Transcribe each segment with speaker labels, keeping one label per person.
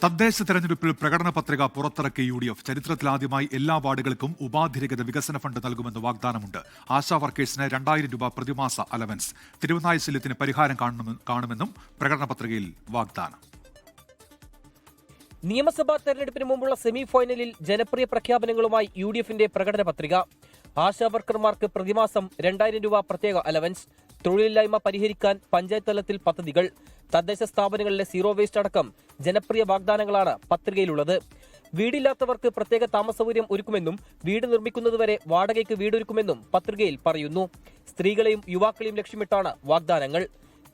Speaker 1: തദ്ദേശ തെരഞ്ഞെടുപ്പിൽ പ്രകടന പത്രിക പുറത്തിറക്കിയ UDF ചരിത്രത്തിലാദ്യമായി എല്ലാ വാർഡുകൾക്കും ഉപാധിരഹിത വികസന ഫണ്ട് നൽകുമെന്ന് വാഗ്ദാനമുണ്ട്. ആശാ വർക്കേഴ്സിന് 2000 രൂപ പ്രതിമാസ അലവൻസ്. തിരുവനായ ശല്യത്തിന് പരിഹാരം കാണുമെന്നും പ്രകടന പത്രികയിൽ വാഗ്ദാനം.
Speaker 2: നിയമസഭാ തെരഞ്ഞെടുപ്പിന് മുമ്പുള്ള സെമി ഫൈനലിൽ ജനപ്രിയ പ്രഖ്യാപനങ്ങളുമായി UDFന്റെ പ്രകടന പത്രിക. ആശാ വർക്കർമാർക്ക് പ്രതിമാസം 2000 രൂപ പ്രത്യേക അലവൻസ്. തൊഴിലില്ലായ്മ പരിഹരിക്കാൻ പഞ്ചായത്ത് തലത്തിൽ പദ്ധതികൾ. തദ്ദേശ സ്ഥാപനങ്ങളിലെ സീറോ വേസ്റ്റ് അടക്കം ജനപ്രിയ വാഗ്ദാനങ്ങളാണ് പത്രികയിലുള്ളത്. വീടില്ലാത്തവർക്ക് പ്രത്യേക താമസ സൗകര്യം ഒരുക്കുമെന്നും വീട് നിർമ്മിക്കുന്നതുവരെ വാടകയ്ക്ക് വീടൊരുക്കുമെന്നും പത്രികയിൽ പറയുന്നു. സ്ത്രീകളെയും യുവാക്കളെയും ലക്ഷ്യമിട്ടാണ് വാഗ്ദാനങ്ങൾ.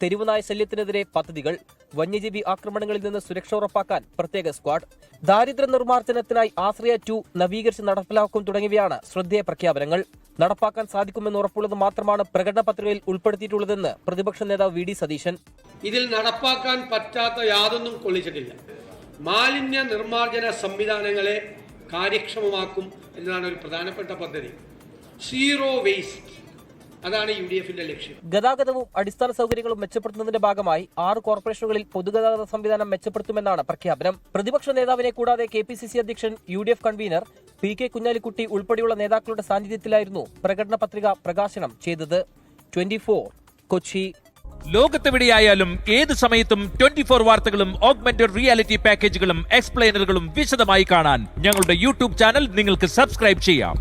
Speaker 2: തെരുവുനായ ശല്യത്തിനെതിരെ പദ്ധതികൾ. വന്യജീവി ആക്രമണങ്ങളിൽ നിന്ന് സുരക്ഷ ഉറപ്പാക്കാൻ പ്രത്യേക സ്ക്വാഡ്. ദാരിദ്ര്യ നിർമ്മാർജ്ജനത്തിനായി ആശ്രയ 2 നവീകരിച്ച് നടപ്പിലാക്കും തുടങ്ങിയവയാണ് ശ്രദ്ധേയ പ്രഖ്യാപനങ്ങൾ. നടപ്പാക്കാൻ സാധിക്കുമെന്ന് ഉറപ്പുള്ളത് മാത്രമാണ് പ്രകടന പത്രികയിൽ ഉൾപ്പെടുത്തിയിട്ടുള്ളതെന്ന് പ്രതിപക്ഷ നേതാവ് VD സതീശൻ.
Speaker 3: ഇതിൽ നടപ്പാക്കാൻ പറ്റാത്ത യാതൊന്നും കൊള്ളിച്ചിട്ടില്ല. മാലിന്യ നിർമ്മാർജ്ജന സംവിധാനങ്ങളെ കാര്യക്ഷമമാക്കും എന്നതാണ് ഒരു പ്രധാനപ്പെട്ട പദ്ധതി. സീറോ വേസ്റ്റ്, അതാണ് UDFന്റെ ലക്ഷ്യം.
Speaker 2: ഗതാഗതവും അടിസ്ഥാന സൗകര്യങ്ങളും മെച്ചപ്പെടുത്തുന്നതിന്റെ ഭാഗമായി 6 കോർപ്പറേഷനുകളിൽ പൊതുഗതാഗത സംവിധാനം മെച്ചപ്പെടുത്തുമെന്നാണ് പ്രഖ്യാപനം. പ്രതിപക്ഷ നേതാവിനെ കൂടാതെ KPCC അധ്യക്ഷൻ UDF കൺവീനർ PK കുഞ്ഞാലിക്കുട്ടി ഉൾപ്പെടെയുള്ള നേതാക്കളുടെ സാന്നിധ്യത്തിലായിരുന്നു പ്രകടന പത്രിക പ്രകാശനം ചെയ്തത്. 24 കൊച്ചി.
Speaker 4: ലോകത്തെവിടെയായാലും ഏത് സമയത്തും 24 വാർത്തകളും ഓഗ്മെന്റഡ് റിയാലിറ്റി പാക്കേജുകളും എക്സ്പ്ലെയിനറുകളും വിശദമായി കാണാൻ ഞങ്ങളുടെ YouTube ചാനൽ നിങ്ങൾക്ക് സബ്സ്ക്രൈബ് ചെയ്യാം.